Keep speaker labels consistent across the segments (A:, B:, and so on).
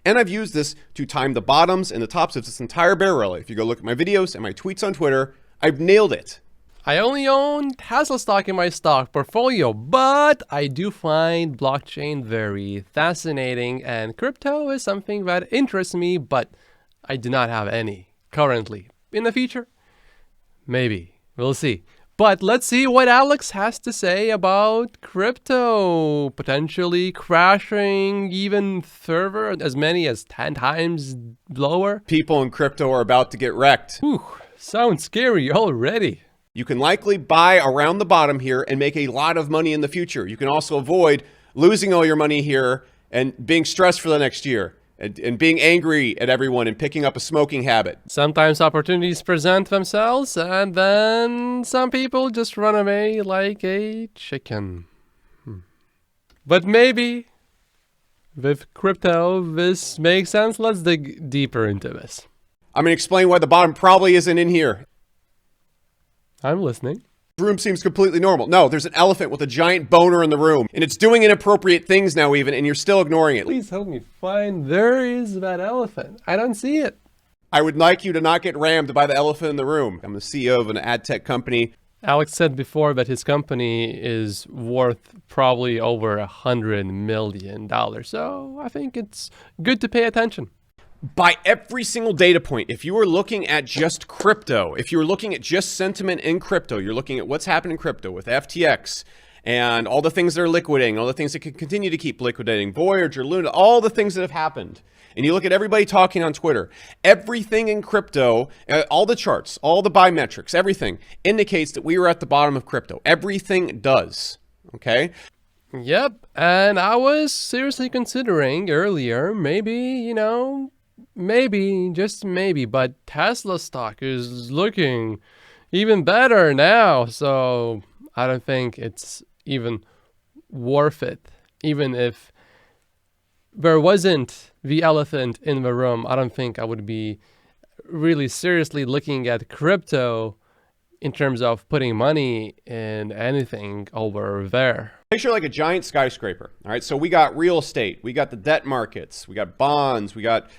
A: And I've used this to time the bottoms and the tops of this entire bear rally. If you go look at my videos and my tweets on Twitter, I've nailed it.
B: I only own Tesla stock in my stock portfolio, but I do find blockchain very fascinating, and crypto is something that interests me, but I do not have any currently. In the future, maybe. We'll see. But let's see what Alex has to say about crypto potentially crashing even further, as many as 10 times lower.
A: People in crypto are about to get wrecked.
B: Whew, sounds scary already.
A: You can likely buy around the bottom here and make a lot of money in the future. You can also avoid losing all your money here and being stressed for the next year. And being angry at everyone and picking up a smoking habit.
B: Sometimes opportunities present themselves, and then some people just run away like a chicken. But maybe with crypto, this makes sense. Let's dig deeper into this.
A: I'm going to explain why the bottom probably isn't in here.
B: I'm listening.
A: The room seems completely normal. No, there's an elephant with a giant boner in the room, and it's doing inappropriate things now even, and you're still ignoring it.
B: Please help me find. There is that elephant. I don't see it.
A: I would like you to not get rammed by the elephant in the room. I'm the CEO of an ad tech company.
B: Alex said before that his company is worth probably over $100 million. So I think it's good to pay attention.
A: By every single data point, if you were looking at just crypto, if you were looking at just sentiment in crypto, you're looking at what's happening in crypto with FTX and all the things that are liquidating, all the things that can continue to keep liquidating, Voyager, Luna, all the things that have happened. And you look at everybody talking on Twitter, everything in crypto, all the charts, all the biometrics, everything indicates that we are at the bottom of crypto. Everything does, okay?
B: Yep, and I was seriously considering earlier, maybe, just maybe, but Tesla stock is looking even better now. So I don't think it's even worth it. Even if there wasn't the elephant in the room, I don't think I would be really seriously looking at crypto in terms of putting money in anything over there.
A: Picture like a giant skyscraper. All right. So we got real estate. We got the debt markets. We got bonds. We got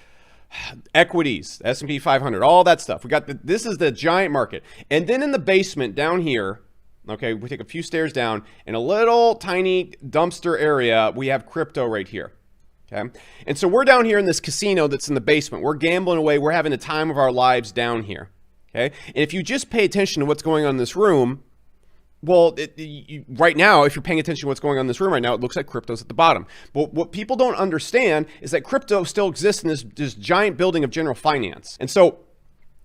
A: equities, S&P 500, all that stuff. We got this is the giant market. And then in the basement down here, okay, we take a few stairs down in a little tiny dumpster area, we have crypto right here. Okay. And so we're down here in this casino that's in the basement. We're gambling away. We're having the time of our lives down here. Okay. And if you just pay attention to what's going on in this room, well, right now, if you're paying attention to what's going on in this room right now, it looks like crypto's at the bottom. But what people don't understand is that crypto still exists in this giant building of general finance. And so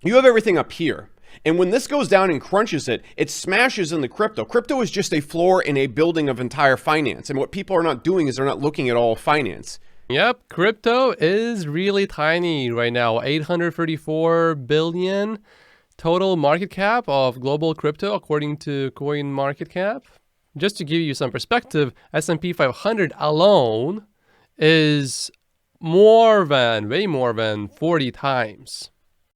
A: you have everything up here. And when this goes down and crunches it, it smashes in the crypto. Crypto is just a floor in a building of entire finance. And what people are not doing is they're not looking at all finance.
B: Yep, crypto is really tiny right now. 834 billion. Total market cap of global crypto, according to CoinMarketCap. Just to give you some perspective, S&P 500 alone is way more than 40 times.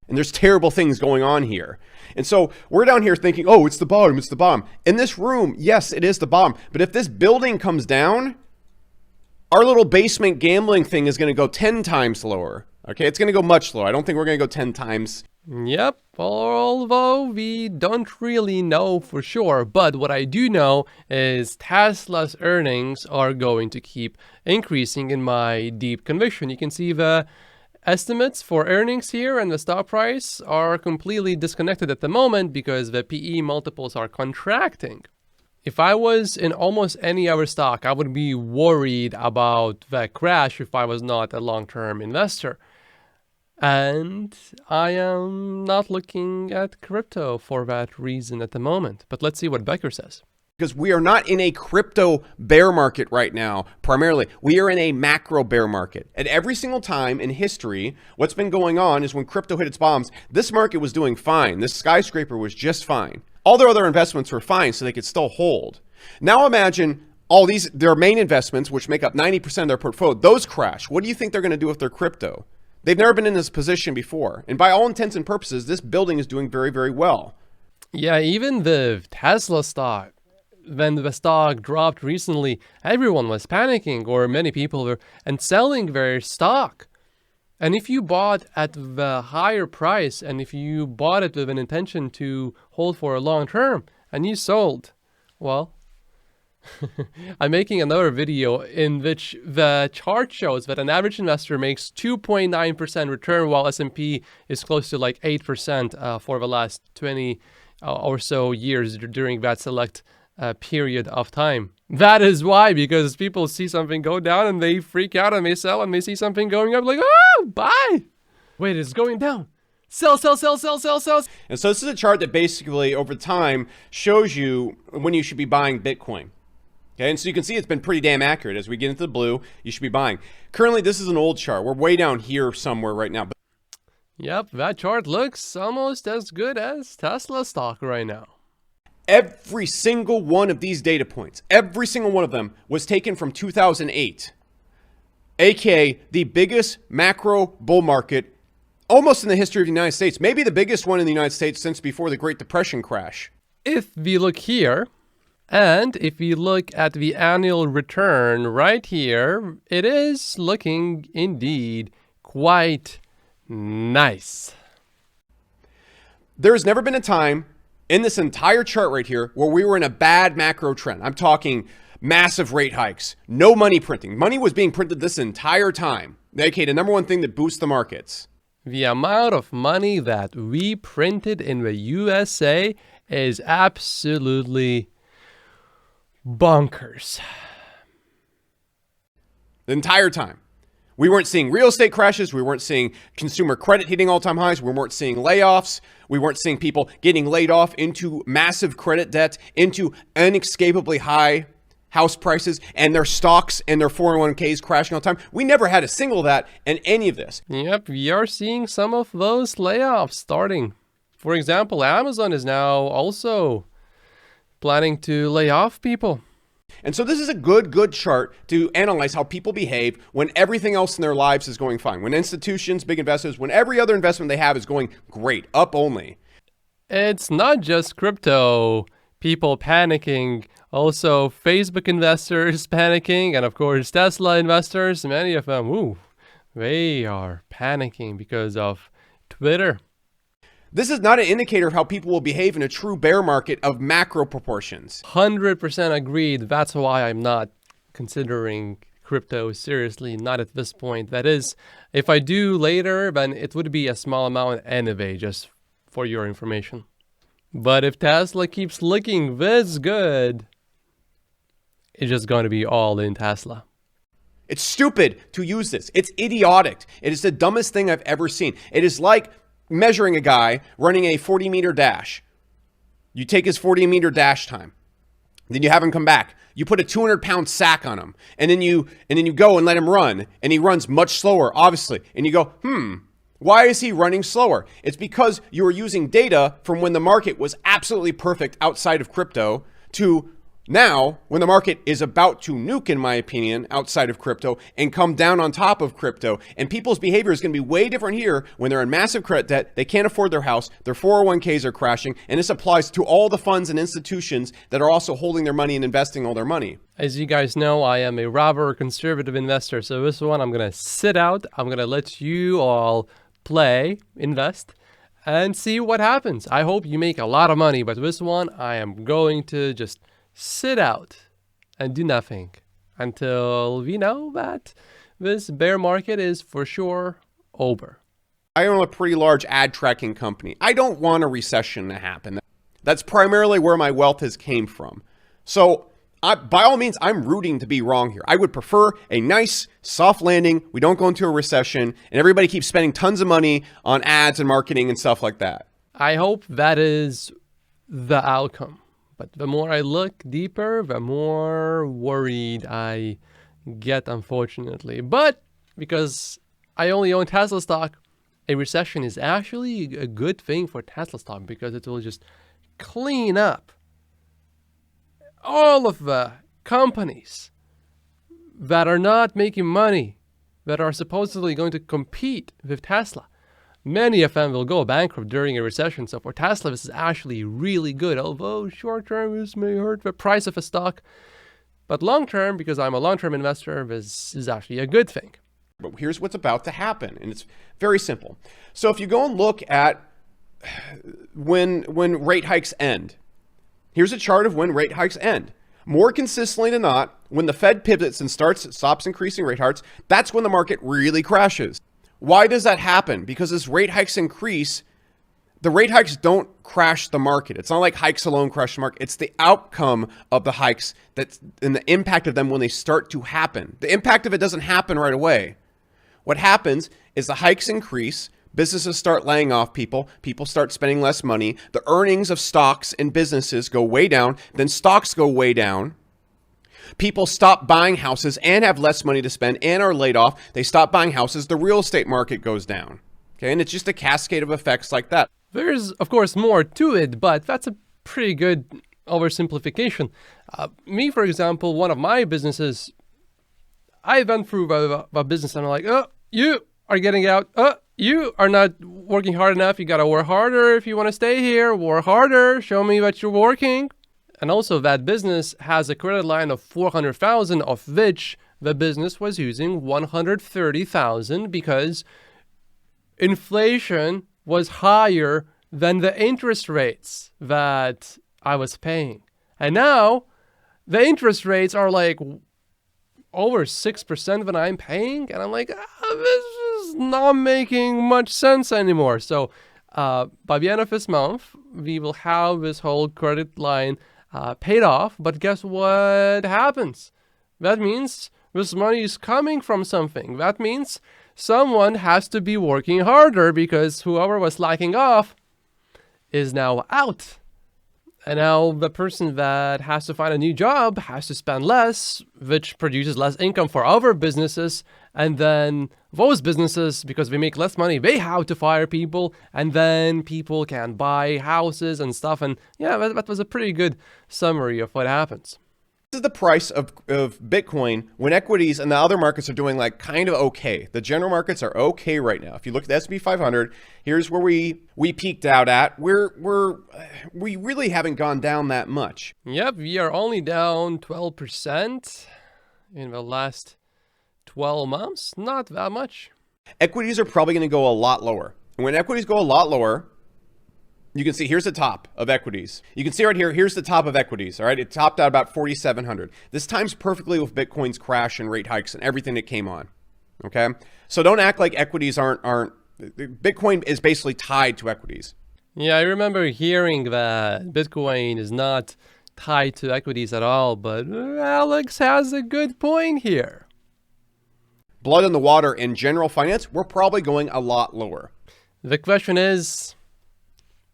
A: And there's terrible things going on here. And so we're down here thinking, oh, it's the bottom, it's the bottom. In this room, yes, it is the bottom. But if this building comes down, our little basement gambling thing is going to go 10 times lower. Okay, it's going to go much lower. I don't think we're going to go 10 times.
B: Yep, although we don't really know for sure, but what I do know is Tesla's earnings are going to keep increasing in my deep conviction. You can see the estimates for earnings here and the stock price are completely disconnected at the moment because the PE multiples are contracting. If I was in almost any other stock, I would be worried about the crash if I was not a long-term investor. And I am not looking at crypto for that reason at the moment. But let's see what Becker says.
A: Because we are not in a crypto bear market right now, primarily. We are in a macro bear market. At every single time in history, what's been going on is when crypto hit its bombs, this market was doing fine. This skyscraper was just fine. All their other investments were fine, so they could still hold. Now imagine all these, their main investments, which make up 90% of their portfolio, those crash. What do you think they're going to do with their crypto? They've never been in this position before. And by all intents and purposes, this building is doing very, very well.
B: Yeah, even the Tesla stock, when the stock dropped recently, everyone was panicking, or many people were, and selling their stock. And if you bought at the higher price, and if you bought it with an intention to hold for a long term, and you sold, well, I'm making another video in which the chart shows that an average investor makes 2.9% return, while S&P is close to like 8% for the last 20 or so years during that select period of time. That is why, because people see something go down and they freak out and they sell, and they see something going up like, oh, buy. Wait, it's going down. Sell, sell, sell, sell, sell, sell.
A: And so this is a chart that basically over time shows you when you should be buying Bitcoin. Okay, and so you can see it's been pretty damn accurate. As we get into the blue, you should be buying. Currently, this is an old chart. We're way down here somewhere right now.
B: Yep, that chart looks almost as good as Tesla stock right now.
A: Every single one of these data points, every single one of them was taken from 2008, aka the biggest macro bull market almost in the history of the United States, maybe the biggest one in the United States since before the Great Depression crash.
B: If we look here, and if we look at the annual return right here, it is looking indeed quite nice.
A: There's never been a time in this entire chart right here where we were in a bad macro trend. I'm talking massive rate hikes, no money printing. Money was being printed this entire time. Okay, the number one thing that boosts the markets.
B: The amount of money that we printed in the USA is absolutely bonkers.
A: The entire time. We weren't seeing real estate crashes. We weren't seeing consumer credit hitting all-time highs. We weren't seeing layoffs. We weren't seeing people getting laid off into massive credit debt, into inescapably high house prices, and their stocks and their 401ks crashing all the time. We never had a single of that in any of this.
B: Yep, we are seeing some of those layoffs starting. For example, Amazon is now also planning to lay off people.
A: And so this is a good chart to analyze how people behave when everything else in their lives is going fine. When institutions, big investors, when every other investment they have is going great, up only.
B: It's not just crypto people panicking, also Facebook investors panicking, and of course Tesla investors, many of them, they are panicking because of Twitter.
A: This is not an indicator of how people will behave in a true bear market of macro proportions.
B: 100% agreed. That's why I'm not considering crypto seriously, not at this point. That is, if I do later, then it would be a small amount anyway, just for your information. But if Tesla keeps looking this good, it's just going to be all in Tesla.
A: It's stupid to use this. It's idiotic. It is the dumbest thing I've ever seen. It is like measuring a guy running a 40-meter dash. You take his 40-meter dash time. Then you have him come back. You put a 200-pound sack on him. And then you go and let him run. And he runs much slower, obviously. And you go, why is he running slower? It's because you were using data from when the market was absolutely perfect outside of crypto to now, when the market is about to nuke, in my opinion, outside of crypto and come down on top of crypto, and people's behavior is going to be way different here when they're in massive credit debt, they can't afford their house, their 401ks are crashing, and this applies to all the funds and institutions that are also holding their money and investing all their money.
B: As you guys know, I am a rather conservative investor, so this one I'm going to sit out. I'm going to let you all play, invest, and see what happens. I hope you make a lot of money, but this one I am going to just sit out and do nothing until we know that this bear market is for sure over.
A: I own a pretty large ad tracking company. I don't want a recession to happen. That's primarily where my wealth has came from. So by all means, I'm rooting to be wrong here. I would prefer a nice soft landing. We don't go into a recession and everybody keeps spending tons of money on ads and marketing and stuff like that.
B: I hope that is the outcome. But the more I look deeper, the more worried I get, unfortunately. But because I only own Tesla stock, a recession is actually a good thing for Tesla stock because it will just clean up all of the companies that are not making money, that are supposedly going to compete with Tesla. Many of them will go bankrupt during a recession. So for Tesla, this is actually really good. Although short-term, this may hurt the price of a stock. But long-term, because I'm a long-term investor, this is actually a good thing.
A: But here's what's about to happen, and it's very simple. So if you go and look at when rate hikes end, here's a chart of when rate hikes end. More consistently than not, when the Fed pivots and stops increasing rate hikes, that's when the market really crashes. Why does that happen? Because as rate hikes increase, the rate hikes don't crash the market. It's not like hikes alone crash the market. It's the outcome of the hikes and the impact of them when they start to happen. The impact of it doesn't happen right away. What happens is the hikes increase, businesses start laying off people start spending less money, the earnings of stocks and businesses go way down, then stocks go way down. People stop buying houses and have less money to spend and are laid off. They stop buying houses, the real estate market goes down. Okay, and it's just a cascade of effects like that.
B: There's, of course, more to it, but that's a pretty good oversimplification. Me, for example, one of my businesses, I went through a business and I'm like, oh, you are getting out. Oh, you are not working hard enough. You got to work harder if you want to stay here. Work harder. Show me that you're working. And also that business has a credit line of $400,000, of which the business was using $130,000 because inflation was higher than the interest rates that I was paying. And now the interest rates are like over 6% than I'm paying. And I'm like, this is not making much sense anymore. So by the end of this month, we will have this whole credit line paid off. But guess what happens? That means this money is coming from something. That means someone has to be working harder because whoever was slacking off is now out. And now the person that has to find a new job has to spend less, which produces less income for other businesses. And then those businesses, because they make less money, they have to fire people. And then people can buy houses and stuff. And yeah, that was a pretty good summary of what happens.
A: This is the price of Bitcoin when equities and the other markets are doing like kind of okay. The general markets are okay right now. If you look at the S&P 500, here's where we peaked out at. We really haven't gone down that much.
B: Yep, we are only down 12% in the last 12 months. Not that much.
A: Equities are probably going to go a lot lower. And when equities go a lot lower, you can see here's the top of equities. You can see right here, here's the top of equities. All right, it topped out about 4,700. This times perfectly with Bitcoin's crash and rate hikes and everything that came on. Okay, so don't act like equities aren't. Bitcoin is basically tied to equities.
B: Yeah, I remember hearing that Bitcoin is not tied to equities at all, but Alex has a good point here.
A: Blood in the water in general finance, we're probably going a lot lower.
B: The question is,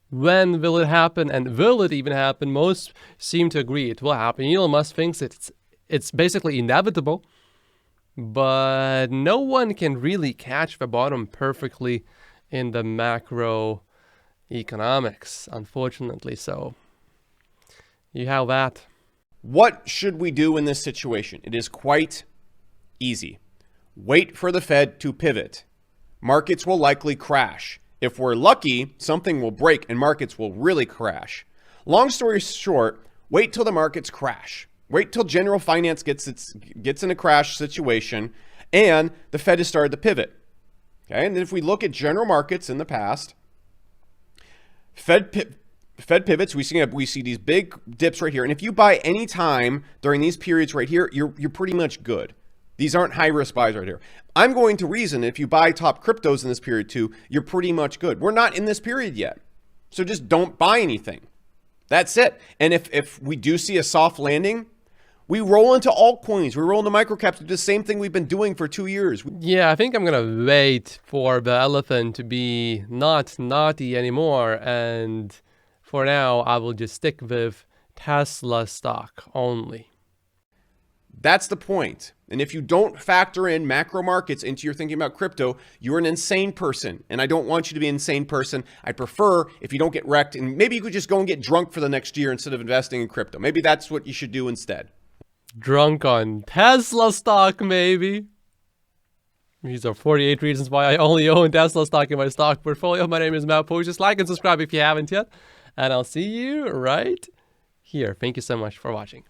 B: when will it happen, and will it even happen? Most seem to agree it will happen. Elon Musk thinks it's basically inevitable, but no one can really catch the bottom perfectly in the macro economics, unfortunately. So you have that.
A: What should we do in this situation? It is quite easy. Wait for the Fed to pivot. Markets will likely crash. If we're lucky, something will break and markets will really crash. Long story short, wait till the markets crash. Wait till general finance gets in a crash situation and the Fed has started to pivot. Okay, and if we look at general markets in the past, Fed pivots, we see these big dips right here. And if you buy any time during these periods right here, you're pretty much good. These aren't high-risk buys right here. I'm going to reason if you buy top cryptos in this period too, you're pretty much good. We're not in this period yet. So just don't buy anything. That's it. And if we do see a soft landing, we roll into altcoins. We roll into microcaps. Do the same thing we've been doing for 2 years.
B: Yeah, I think I'm going to wait for the elephant to be not naughty anymore. And for now, I will just stick with Tesla stock only.
A: That's the point. And if you don't factor in macro markets into your thinking about crypto, you're an insane person. And I don't want you to be an insane person. I prefer if you don't get wrecked, and maybe you could just go and get drunk for the next year instead of investing in crypto. Maybe that's what you should do instead.
B: Drunk on Tesla stock, maybe. These are 48 reasons why I only own Tesla stock in my stock portfolio. My name is Matt Poe. Just like and subscribe if you haven't yet. And I'll see you right here. Thank you so much for watching.